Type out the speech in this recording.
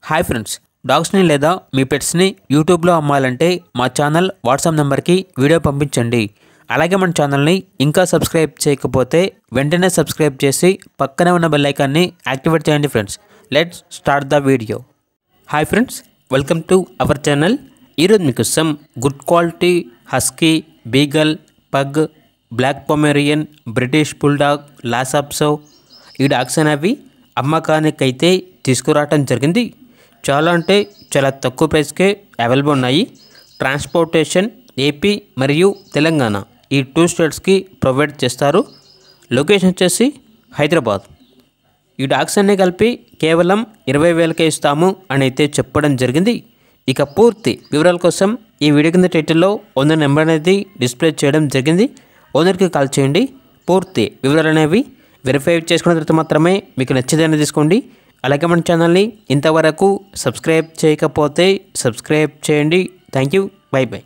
Hi friends, డాగ్స్ని లేదా మీ పెట్స్ని యూట్యూబ్లో అమ్మాలంటే మా ఛానల్ వాట్సాప్ నెంబర్కి వీడియో పంపించండి. అలాగే మన ఛానల్ని ఇంకా సబ్స్క్రైబ్ చేయకపోతే వెంటనే సబ్స్క్రైబ్ చేసి పక్కనే ఉన్న బెల్ ఐకాన్ని యాక్టివేట్ చేయండి. Friends, let's start the video. Hi friends, welcome to our channel. ఈరోజు మీకోసం good quality husky, beagle, pug, black Pomeranian, British bulldog, Lhasa Apso ఈ డాగ్స్ అనేవి అమ్మకానికైతే తీసుకురావటం జరిగింది. చాలా అంటే చాలా తక్కువ ప్రైస్కే అవైలబుల్ ఉన్నాయి. ట్రాన్స్పోర్టేషన్ ఏపీ మరియు తెలంగాణ ఈ 2 స్టేట్స్కి ప్రొవైడ్ చేస్తారు. లొకేషన్ వచ్చేసి హైదరాబాద్. ఈ డాగ్స్ అన్నీ కలిపి కేవలం 20,000కే ఇస్తాము అని అయితే చెప్పడం జరిగింది. ఇక పూర్తి వివరాల కోసం ఈ వీడియో కింద టైటిల్లో ఓనర్ నెంబర్ అనేది డిస్ప్లే చేయడం జరిగింది. ఓనర్కి కాల్ చేయండి. పూర్తి వివరాలు అనేవి వెరిఫై చేసుకున్న తర్వాత మాత్రమే మీకు నచ్చేదని తీసుకోండి. అలాగే మన ఛానల్ని ఇంతవరకు సబ్స్క్రైబ్ చేయకపోతే సబ్స్క్రైబ్ చేయండి. Thank you. By by.